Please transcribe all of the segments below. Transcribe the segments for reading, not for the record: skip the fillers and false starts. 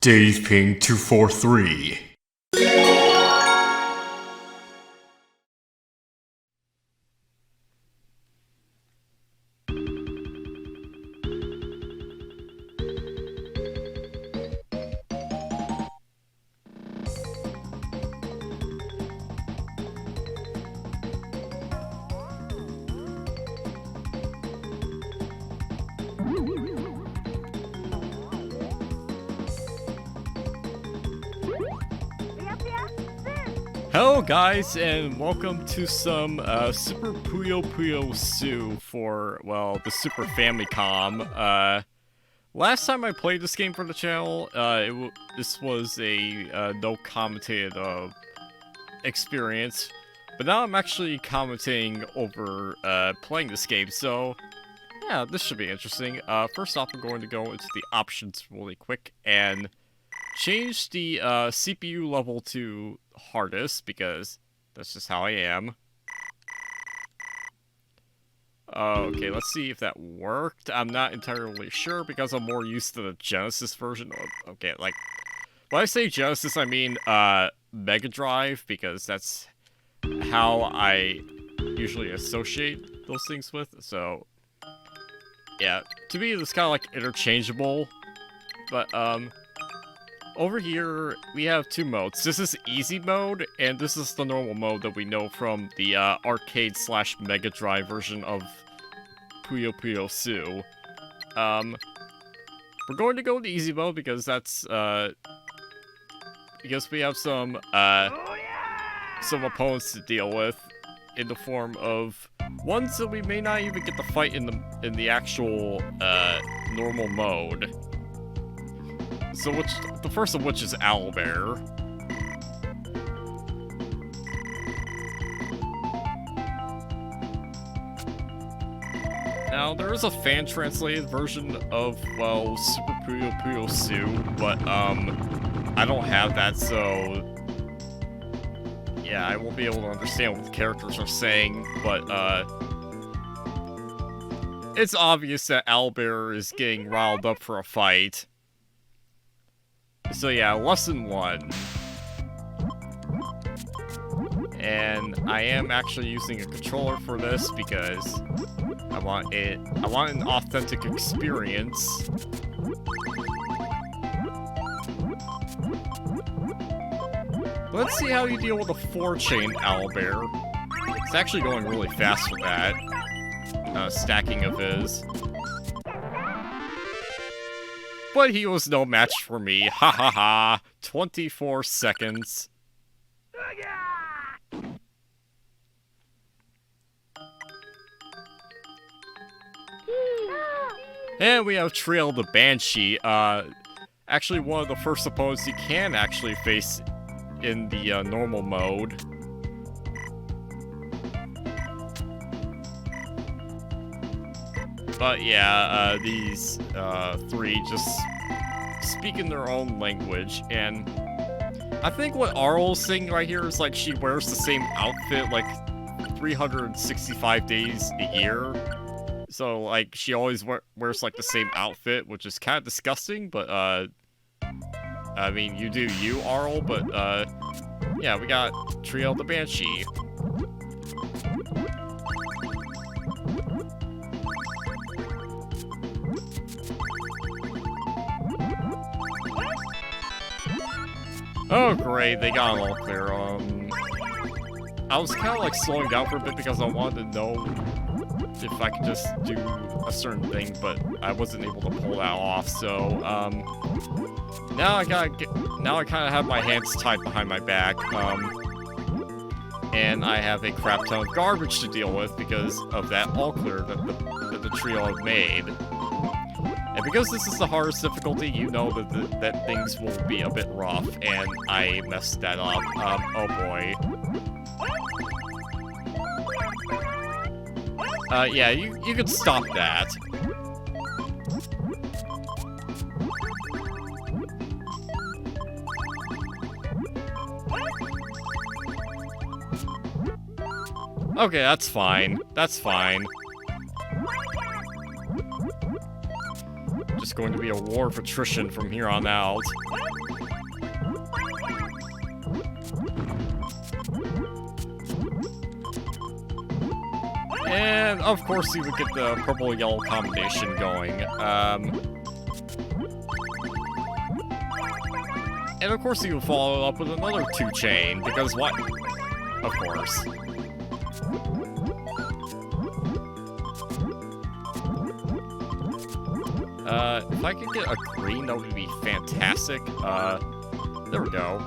Dave Ping 243. Hello guys, and welcome to some Super Puyo Puyo Tsu for, well, the Super Famicom. Last time I played this game for the channel, this was a no-commentated experience, but now I'm actually commenting over playing this game, so yeah, this should be interesting. First off, I'm going to go into the options really quick and change the CPU level to hardest, because that's just how I am. Okay, let's see if that worked. I'm not entirely sure, because I'm more used to the Genesis version. Okay, like, when I say Genesis, I mean Mega Drive, because that's how I usually associate those things with. So, yeah, to me, it's kind of like interchangeable. But, over here, we have two modes. This is easy mode, and this is the normal mode that we know from the arcade/Mega Drive version of Puyo Puyo Tsu. We're going to go to easy mode because that's because we have some opponents to deal with in the form of ones that we may not even get to fight in the actual normal mode. So the first of which is Owlbear. Now, there is a fan-translated version of, well, Super Puyo Puyo Tsu, but, I don't have that, so yeah, I won't be able to understand what the characters are saying, but, it's obvious that Owlbear is getting riled up for a fight. So yeah, lesson 1. And I am actually using a controller for this because I want an authentic experience. Let's see how you deal with a 4-chain Owlbear. It's actually going really fast for that stacking of his. But he was no match for me. Ha ha ha. 24 seconds. And we have Trail the Banshee. Actually one of the first opponents you can actually face in the normal mode. But yeah, these three just speak in their own language, and I think what Arl's saying right here is like she wears the same outfit like 365 days a year. So like she always wears like the same outfit, which is kind of disgusting, but I mean, you do you, Arl, but yeah, we got Trio the Banshee. Oh great, they got it all clear. I was kind of like slowing down for a bit because I wanted to know if I could just do a certain thing, but I wasn't able to pull that off. So now I kind of have my hands tied behind my back, and I have a crap ton of garbage to deal with because of that all clear that the trio have made. And because this is the hardest difficulty, you know that things will be a bit rough, and I messed that up. Oh boy. Yeah, you can stop that. Okay, that's fine. That's fine. there's going to be a war of attrition from here on out. And, of course, you would get the purple-yellow combination going. And, of course, you would follow up with another 2-chain, because what? Of course. If I could get a green, that would be fantastic. There we go.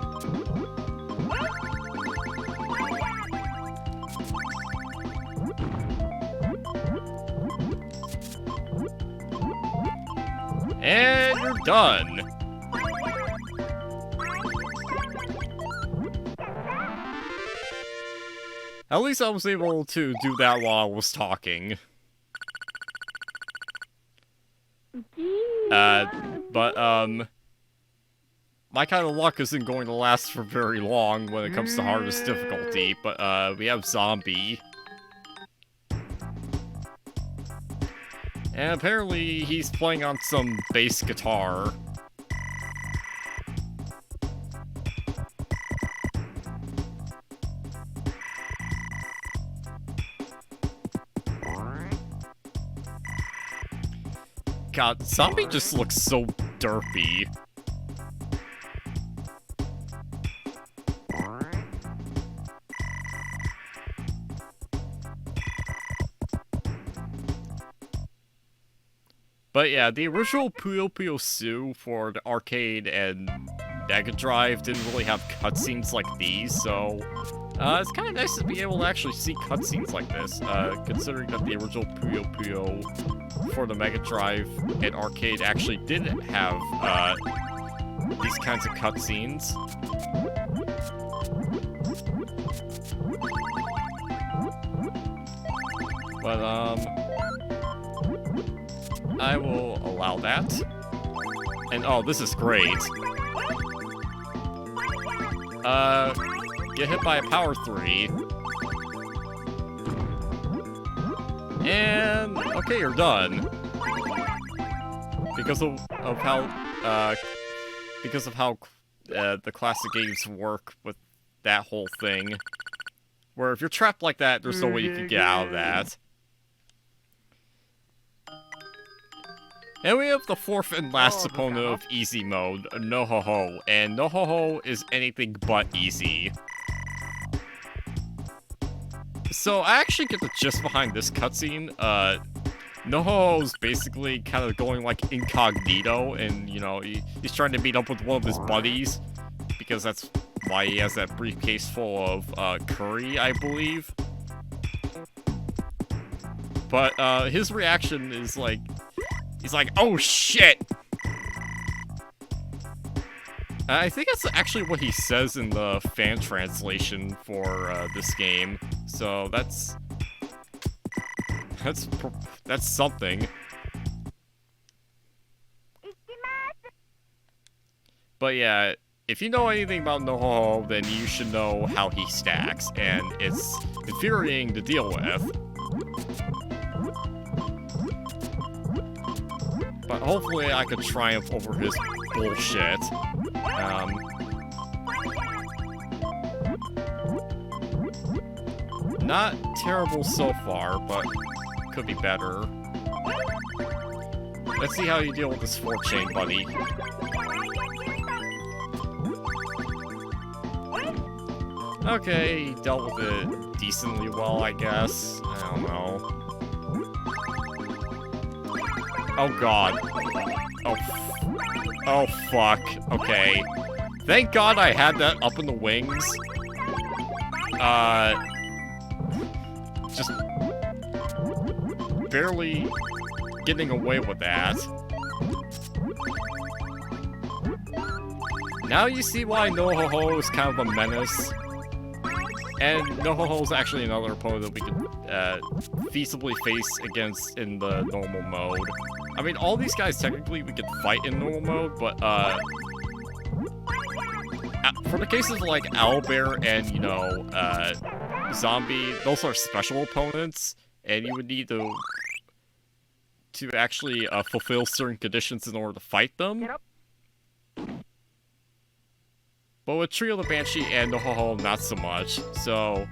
And you're done. At least I was able to do that while I was talking. My kind of luck isn't going to last for very long when it comes to hardest difficulty, but, we have Zombie. And apparently he's playing on some bass guitar. God, Zombie just looks so derpy. But yeah, the original Puyo Puyo Tsu for the arcade and Mega Drive didn't really have cutscenes like these, so it's kind of nice to be able to actually see cutscenes like this, considering that the original Puyo Puyo for the Mega Drive and arcade actually didn't have these kinds of cutscenes. But I will allow that. And oh, this is great. Get hit by a power 3. And okay, you're done. Because of how the classic games work with that whole thing. Where if you're trapped like that, there's no way you can get out of that. And we have the fourth and last opponent of easy mode, Nohoho, and Nohoho is anything but easy. So I actually get the gist behind this cutscene. Nohoho's basically kind of going like incognito, and you know, he's trying to meet up with one of his buddies, because that's why he has that briefcase full of curry, I believe. But his reaction is like, he's like, oh shit! I think that's actually what he says in the fan translation for this game. So that's something. But yeah, if you know anything about Nohoho, then you should know how he stacks, and it's infuriating to deal with. But hopefully I could triumph over his bullshit. Not terrible so far, but could be better. Let's see how you deal with this 4-chain, buddy. Okay, he dealt with it decently well, I guess. I don't know. Oh god. Oh fuck. Okay. Thank god I had that up in the wings. Just barely getting away with that. Now you see why Nohoho is kind of a menace. And Nohoho is actually another opponent that we could feasibly face against in the normal mode. I mean, all these guys technically we could fight in normal mode, but for the cases of like Owlbear and, you know, Zombie, those are special opponents, and you would need to to actually fulfill certain conditions in order to fight them. But with Trio the Banshee and Nohoho, not so much. So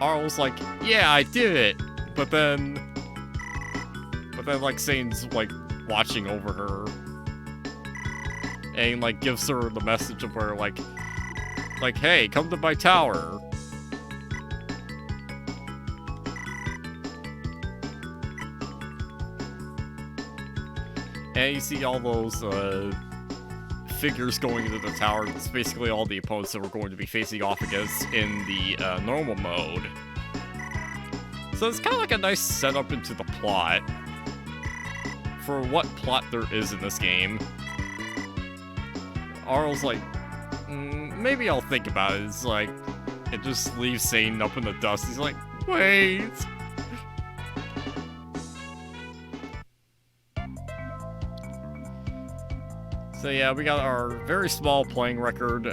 Arl's like, yeah, I did it. But then like Sane's like watching over her and like gives her the message of where like, hey, come to my tower. And you see all those figures going into the tower. It's basically all the opponents that we're going to be facing off against in the normal mode. So it's kind of like a nice setup into the plot for what plot there is in this game. Arl's like, maybe I'll think about it. It's like, it just leaves Sane up in the dust. He's like, wait. So yeah, we got our very small playing record.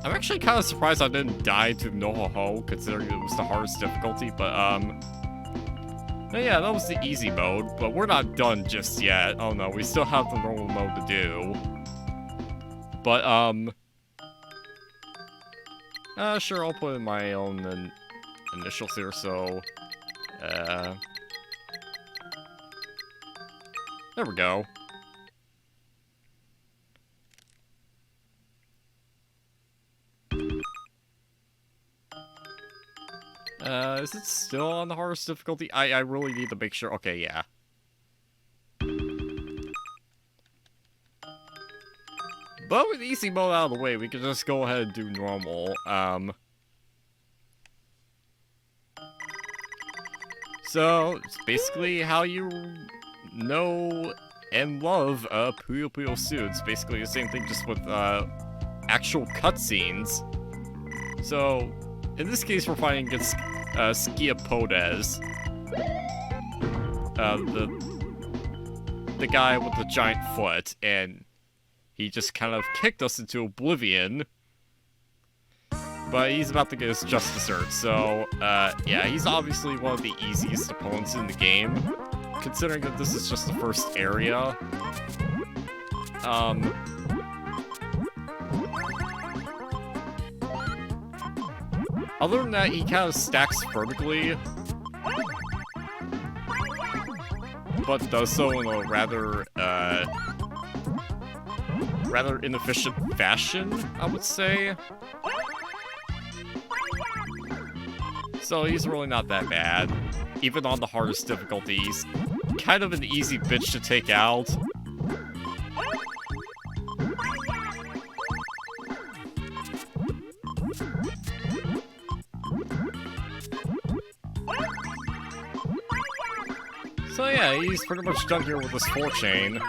I'm actually kind of surprised I didn't die to Nohoho, considering it was the hardest difficulty, but yeah, that was the easy mode, but we're not done just yet. Oh no, we still have the normal mode to do. But, sure, I'll put in my own initials here, so, there we go. Is it still on the hardest difficulty? I really need to make sure. Okay, yeah. But with easy mode out of the way, we can just go ahead and do normal. So, it's basically how you know and love Puyo Puyo Tsu. It's basically the same thing, just with actual cutscenes. So, in this case, we're fighting against Skiapodes. The guy with the giant foot, and he just kind of kicked us into oblivion. But he's about to get his just dessert, so, yeah, he's obviously one of the easiest opponents in the game, considering that this is just the first area. Other than that, he kind of stacks vertically, but does so in a rather inefficient fashion, I would say. So he's really not that bad. Even on the hardest difficulty, he's kind of an easy bitch to take out. So yeah, he's pretty much done here with this 4-chain.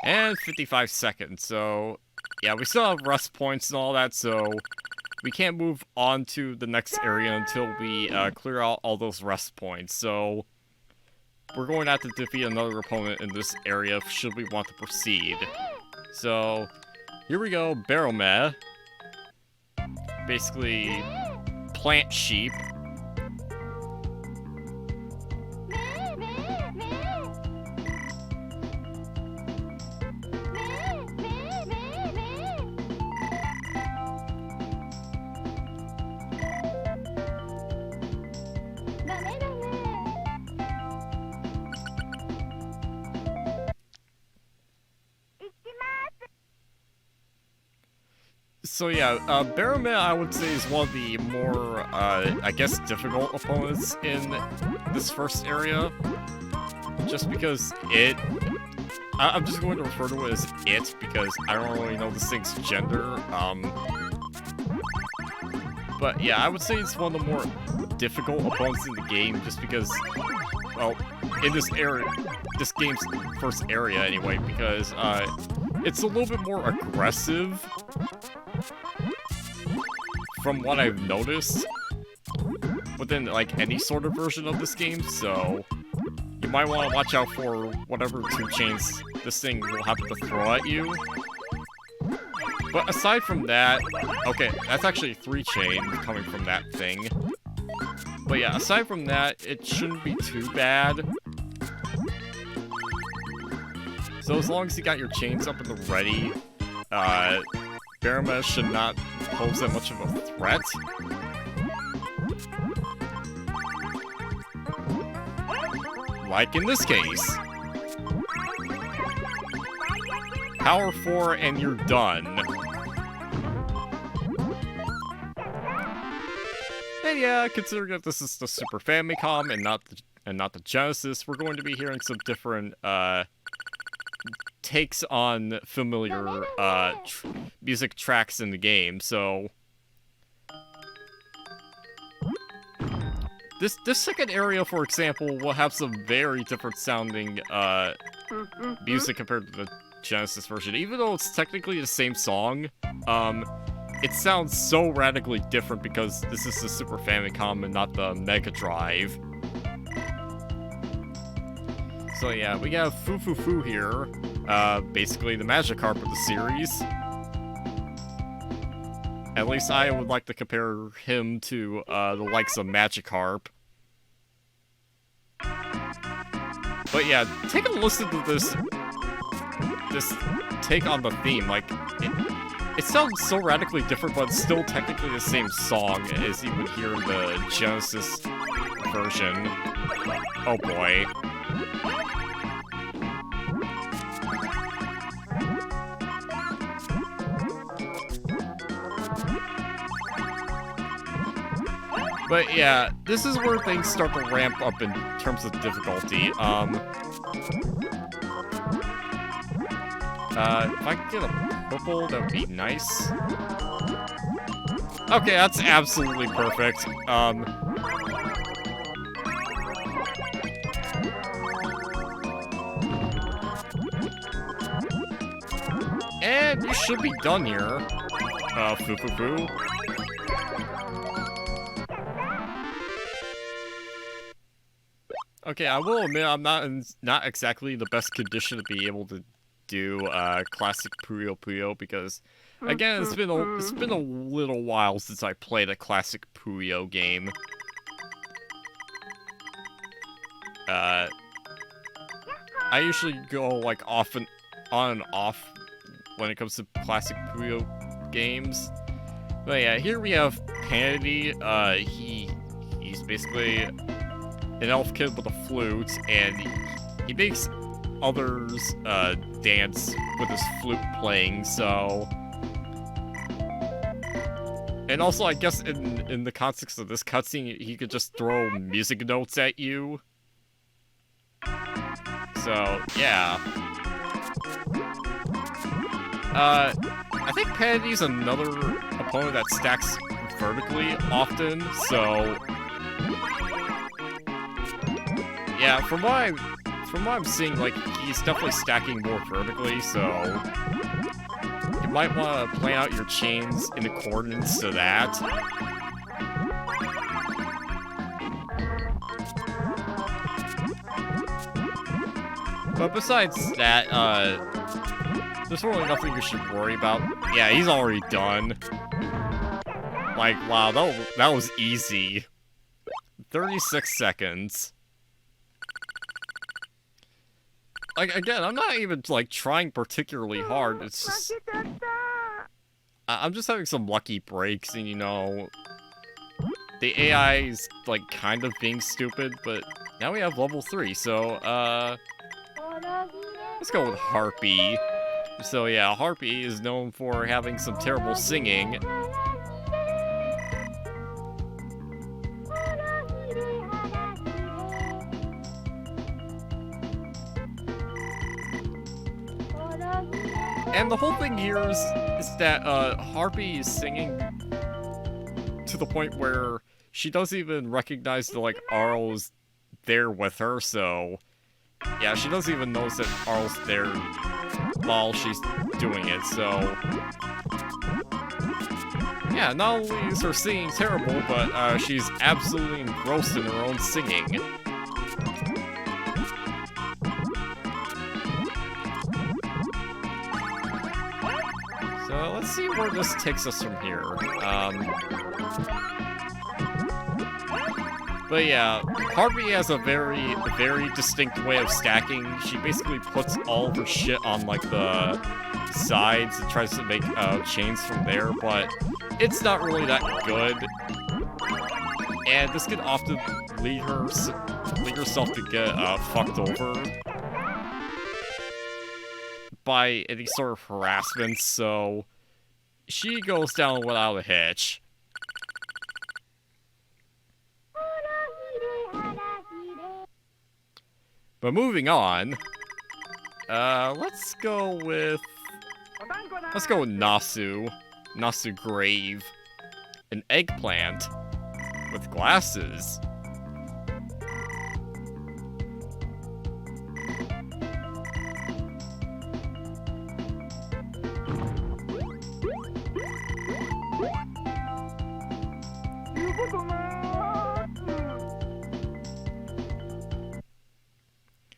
And 55 seconds, so yeah, we still have rest points and all that, so we can't move on to the next area until we clear out all those rest points. So we're going to have to defeat another opponent in this area should we want to proceed. So here we go, Baromet. Basically, plant sheep. So yeah, Baromet, I would say, is one of the more, I guess, difficult opponents in this first area. Just because I'm just going to refer to it as it, because I don't really know this thing's gender. But yeah, I would say it's one of the more difficult opponents in the game, just because, well, in this area, this game's first area anyway, because, it's a little bit more aggressive from what I've noticed within, like, any sort of version of this game, so you you might want to watch out for whatever 2 chains this thing will happen to throw at you. But aside from that, okay, that's actually 3 chain coming from that thing. But yeah, aside from that, it shouldn't be too bad. So as long as you got your chains up in the ready, Baromet should not pose that much of a threat. Like in this case. Power 4 and you're done. And yeah, considering that this is the Super Famicom and not the Genesis, we're going to be hearing some different takes on familiar music tracks in the game. So this second area, for example, will have some very different sounding music compared to the Genesis version. Even though it's technically the same song, it sounds so radically different because this is the Super Famicom and not the Mega Drive. So yeah, we have Foo Foo Foo here, basically the Magikarp of the series. At least I would like to compare him to the likes of Magikarp. But yeah, take a listen to this take on the theme. Like, it sounds so radically different, but it's still technically the same song as you would hear in the Genesis version. Oh boy. But yeah, this is where things start to ramp up in terms of difficulty. If I could get a purple, that would be nice. Okay, that's absolutely perfect. And you should be done here. Foo Foo Foo. Okay, I will admit I'm not exactly the best condition to be able to do classic Puyo Puyo because, again, it's been a little while since I played a classic Puyo game. I usually go like on and off when it comes to classic Puyo games. But yeah, here we have Hannity. He's basically an elf kid with a flute, and he makes others dance with his flute playing, so... And also, I guess in the context of this cutscene, he could just throw music notes at you. So, yeah. I think Hanity's another opponent that stacks vertically often, so... Yeah, from what I'm seeing, like, he's definitely stacking more vertically, so you might want to plan out your chains in accordance to that. But besides that, there's really nothing you should worry about. Yeah, he's already done. Like, wow, that was easy. 36 seconds. Like, again, I'm not even, like, trying particularly hard, it's just... I'm just having some lucky breaks, and, you know... The AI is, like, kind of being stupid, but now we have level 3, so, let's go with Harpy. So, yeah, Harpy is known for having some terrible singing. And the whole thing here is that Harpy is singing to the point where she doesn't even recognize that, like, Arl's there with her, so... Yeah, she doesn't even notice that Arl's there while she's doing it, so... Yeah, not only is her singing terrible, but she's absolutely engrossed in her own singing. let's see where this takes us from here. But yeah, Harvey has a very distinct way of stacking. She basically puts all of her shit on, like, the sides and tries to make chains from there, but it's not really that good. And this can often lead herself to get fucked over by any sort of harassment, so she goes down without a hitch. But moving on, let's go with Nasu. Nasu Grave. An eggplant with glasses.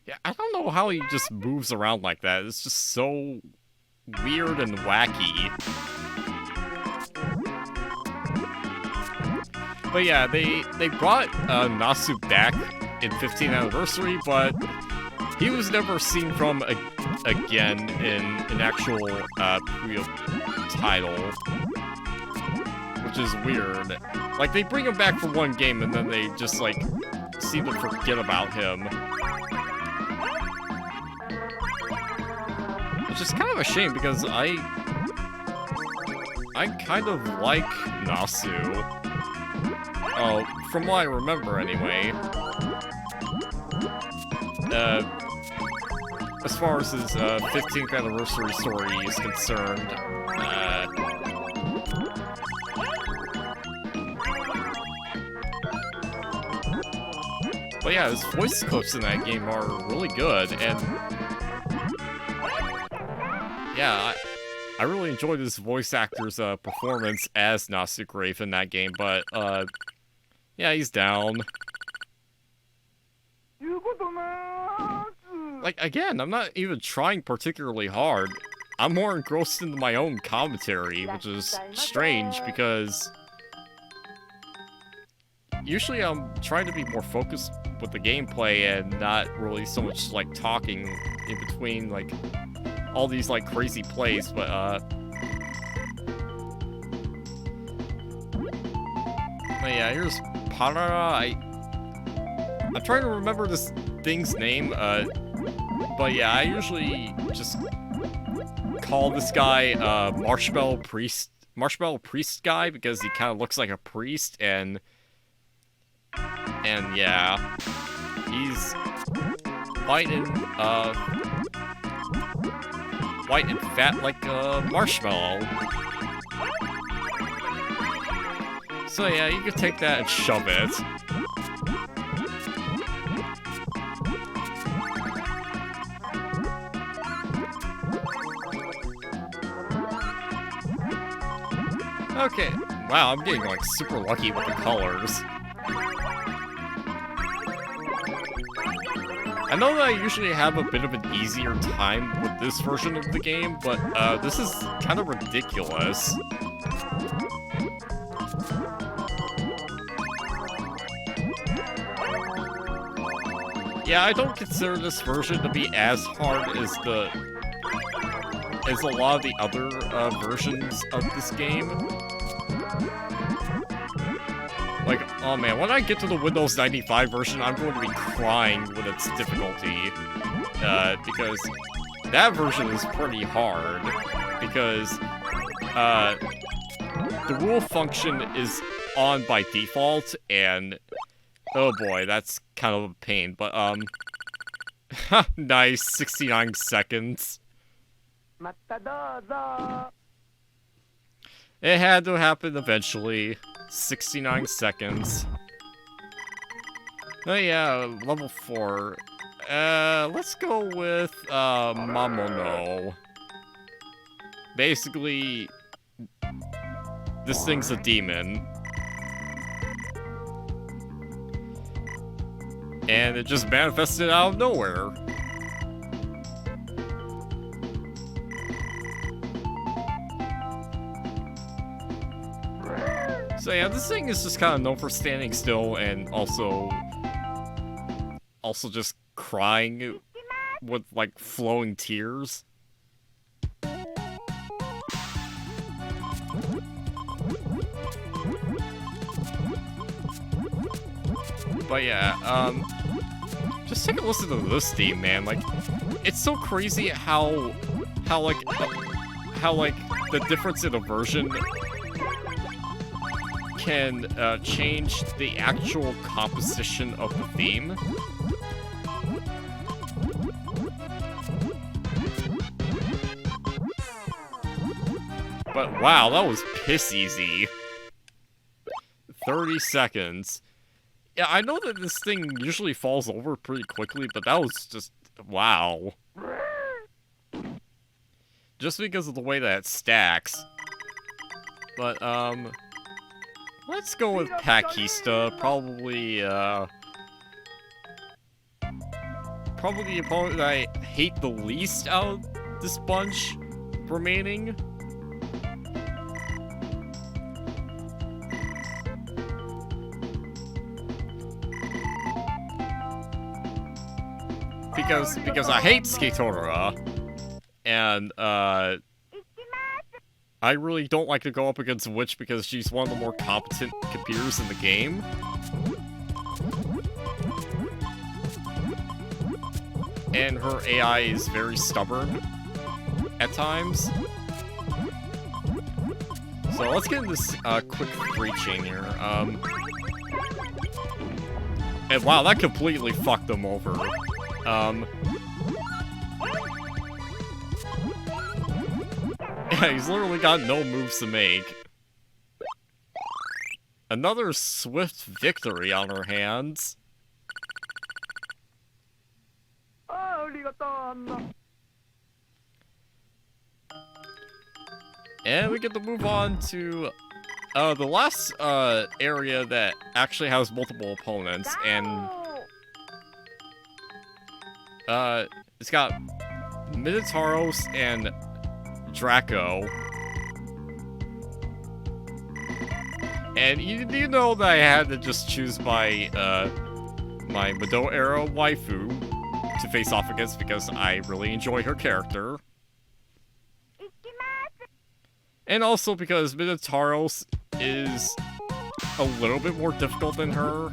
Yeah, I don't know how he just moves around like that. It's just so weird and wacky. But yeah, they brought Nasu back in 15th anniversary, but he was never seen from again in an actual Puyo title, which is weird. Like, they bring him back for one game and then they just, like, seem to forget about him. Which is kind of a shame because I kind of like Nasu. Oh, from what I remember anyway. As far as his 15th anniversary story is concerned, but yeah, his voice clips in that game are really good, and yeah, I really enjoyed this voice actor's performance as Nasu Grave in that game, but yeah, he's down. Like, again, I'm not even trying particularly hard. I'm more engrossed into my own commentary, which is strange because usually I'm trying to be more focused with the gameplay and not really so much, like, talking in between, like, all these, like, crazy plays, but, yeah, here's Parara. I'm trying to remember this thing's name, but yeah, I usually just call this guy, Marshmallow Priest guy, because he kind of looks like a priest, and yeah, he's white and fat like a marshmallow. So yeah, you can take that and shove it. Okay, wow, I'm getting, like, super lucky with the colors. I know that I usually have a bit of an easier time with this version of the game, but this is kind of ridiculous. Yeah, I don't consider this version to be as hard as a lot of the other versions of this game. Like, oh man, when I get to the Windows 95 version, I'm going to be crying with its difficulty. Because that version is pretty hard. Because, the rule function is on by default, and oh boy, that's kind of a pain, but, nice, 69 seconds. It had to happen eventually. 69 seconds. Oh yeah, level 4. Let's go with, Mamono. Basically, this thing's a demon. And it just manifested out of nowhere. So yeah, this thing is just kind of known for standing still and also just crying with like flowing tears. But yeah, just take a listen to this theme, man. Like, it's so crazy how the difference in a version can change the actual composition of the theme. But wow, that was piss easy. 30 seconds. Yeah, I know that this thing usually falls over pretty quickly, but that was just... wow. Just because of the way that it stacks. But, let's go with Pakista. Probably the opponent that I hate the least out of this bunch remaining. Because I hate Skatora, and I really don't like to go up against Witch because she's one of the more competent computers in the game. And her AI is very stubborn at times. So let's get into this quick 3-chain here. And wow, that completely fucked them over. Yeah, he's literally got no moves to make. Another swift victory on her hands. And we get to move on to the last area that actually has multiple opponents, and it's got Minotauros and Draco. And you know that I had to just choose my my Mado era waifu to face off against because I really enjoy her character. And also because Minotauros is a little bit more difficult than her.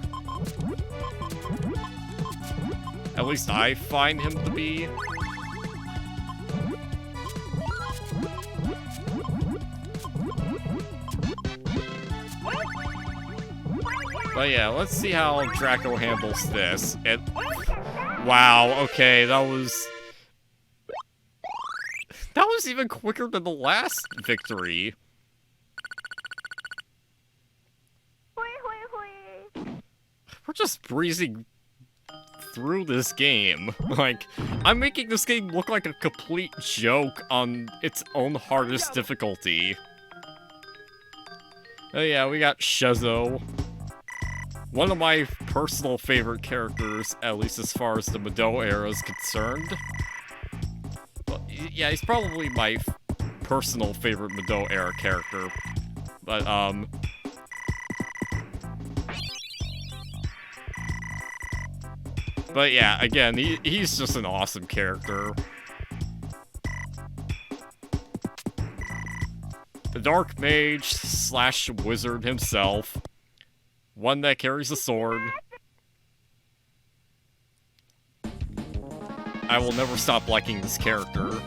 At least I find him to be. But yeah, let's see how Draco handles this. Wow, okay, that was even quicker than the last victory. We're just breezing through this game. Like, I'm making this game look like a complete joke on its own hardest difficulty. Oh yeah, we got Shezo. One of my personal favorite characters, at least as far as the Mado era is concerned. Well, yeah, he's probably my personal favorite Mado era character. But, But yeah, again, he's just an awesome character. The Dark Mage slash Wizard himself. One that carries a sword. I will never stop liking this character.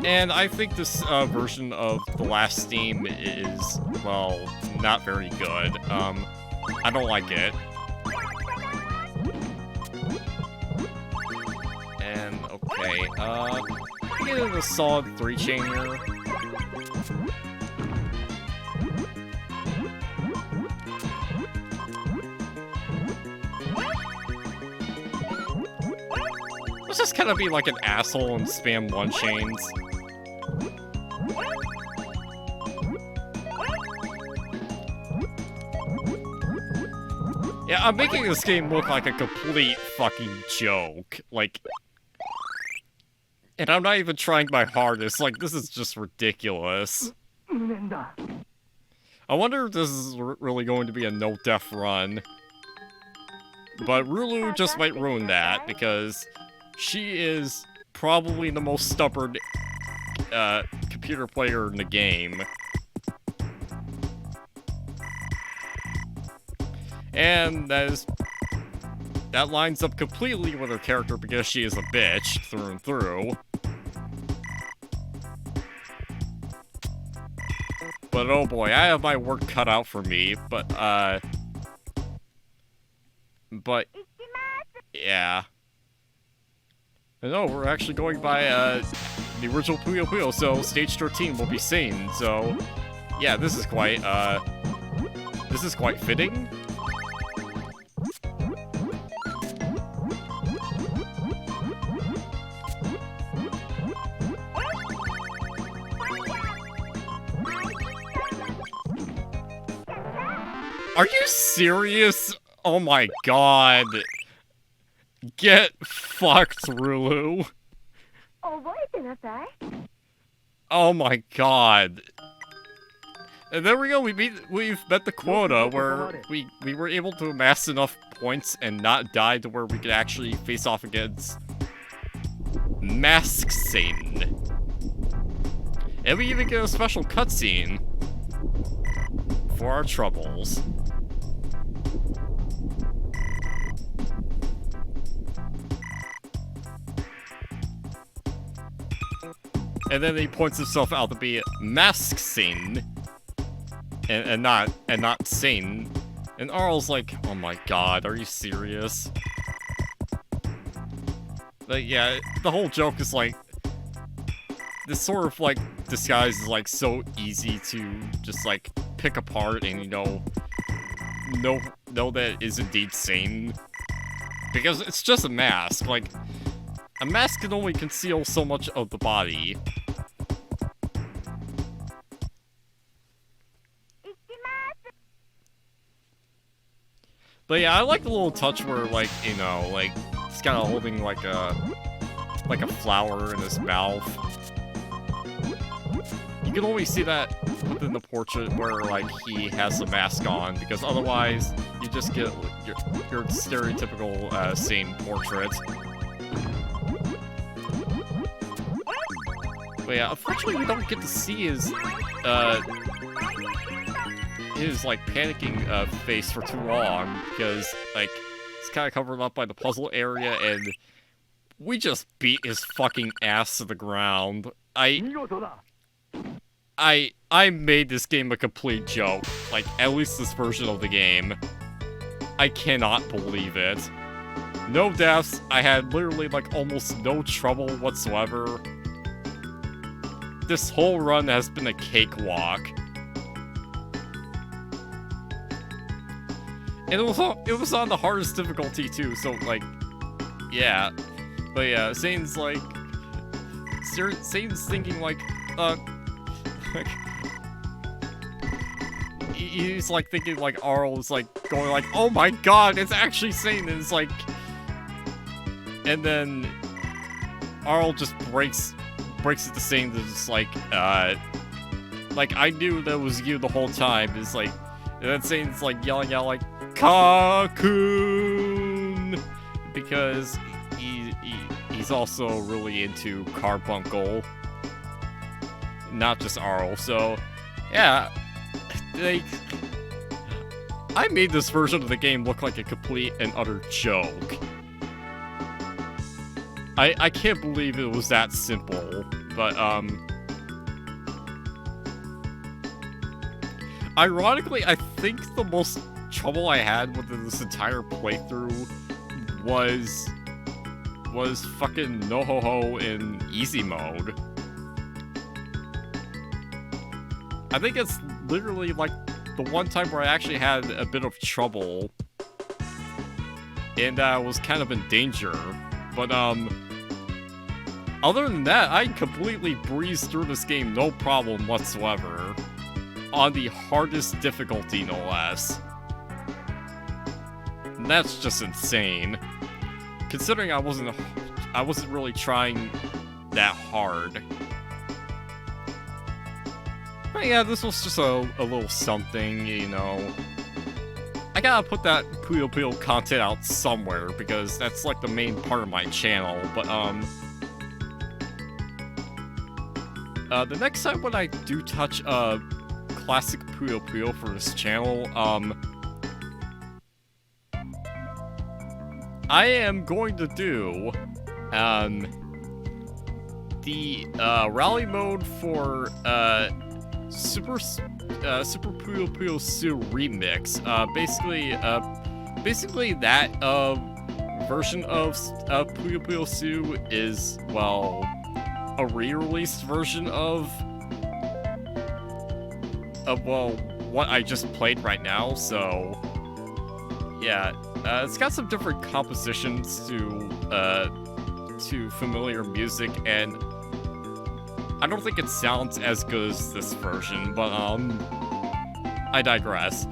And I think this version of the last theme is, well, not very good. I don't like it. And, okay, get into a solid 3-chain here. Let's just kind of be like an asshole and spam 1-chains. Yeah, I'm making this game look like a complete fucking joke. Like, And I'm not even trying my hardest, like, this is just ridiculous. I wonder if this is really going to be a no-death run. But Rulu just might ruin that, because she is probably the most stubborn computer player in the game. And that lines up completely with her character because she is a bitch through and through. But oh boy, I have my work cut out for me, but yeah. And no, we're actually going by the original Puyo Puyo, so stage 13 will be sane, so yeah, this is quite fitting. Are you serious? Oh my god. Get fucked, Rulu. Oh my god. And there we go, we've met the quota where we were able to amass enough points and not die to where we could actually face off against Mask Satan. And we even get a special cutscene for our troubles. And then he points himself out to be Mask Satan, and not Satan. And Arl's like, oh my god, are you serious? But yeah, the whole joke is like, this sort of like disguise is like so easy to just like pick apart and, you know that it is indeed Satan. Because it's just a mask, like, a mask can only conceal so much of the body. But yeah, I like the little touch where, like, you know, like, he's kind of holding like a flower in his mouth. You can only see that within the portrait where, like, he has the mask on, because otherwise you just get your stereotypical sane portrait. But yeah, unfortunately we don't get to see his like panicking face for too long, because like it's kind of covered up by the puzzle area, and we just beat his fucking ass to the ground. I made this game a complete joke, like at least this version of the game. I cannot believe it. No deaths, I had literally like almost no trouble whatsoever. This whole run has been a cakewalk. And it was on the hardest difficulty too, so like, yeah. But yeah, Satan's like, Satan's thinking like, he's like thinking like Arl is like going like, oh my god, it's actually Satan, and it's like, and then Arl just breaks it to Satan to just like I knew that was you the whole time. It's like, and then Satan's like yelling out like, Cocoon, because he's also really into Carbuncle, not just Arl. So yeah, like, I made this version of the game look like a complete and utter joke. I can't believe it was that simple, but ironically, I think the most trouble I had with this entire playthrough was fucking Nohoho in easy mode. I think it's literally like the one time where I actually had a bit of trouble and I was kind of in danger. But other than that, I completely breezed through this game no problem whatsoever. On the hardest difficulty, no less. And that's just insane. Considering I wasn't really trying that hard. But yeah, this was just a little something, you know. I gotta put that Puyo Puyo content out somewhere, because that's like the main part of my channel, but the next time when I do touch classic Puyo Puyo for this channel, I am going to do the rally mode for Super Puyo Puyo Tsu remix. Basically that version of Puyo Puyo Tsu is, well, a re-released version of well, what I just played right now. So yeah, it's got some different compositions to familiar music, and I don't think it sounds as good as this version, but I digress.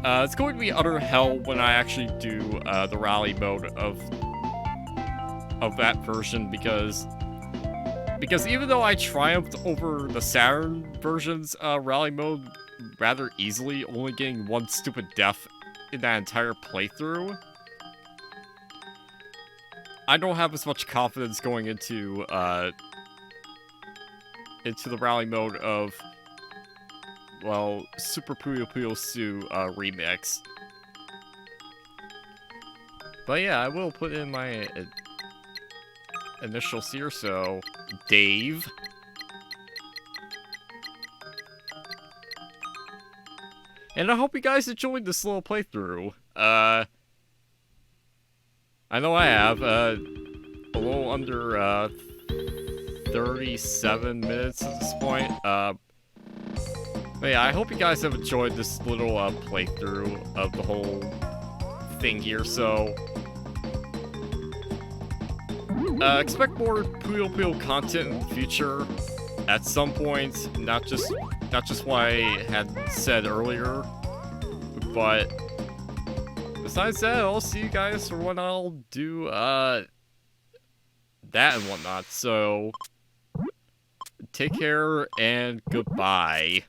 It's going to be utter hell when I actually do the rally mode of that version, because even though I triumphed over the Saturn version's rally mode rather easily, only getting one stupid death in that entire playthrough, I don't have as much confidence going into the rally mode of, well, Super Puyo Puyo Tsu remix. But yeah, I will put in my initials here, so Dave. And I hope you guys enjoyed this little playthrough. I know I have, a little under, 37 minutes at this point. But yeah, I hope you guys have enjoyed this little, playthrough of the whole thing here, so expect more Puyo Puyo content in the future at some point, not just what I had said earlier, but besides that, I'll see you guys for when I'll do, that and whatnot, so take care and goodbye.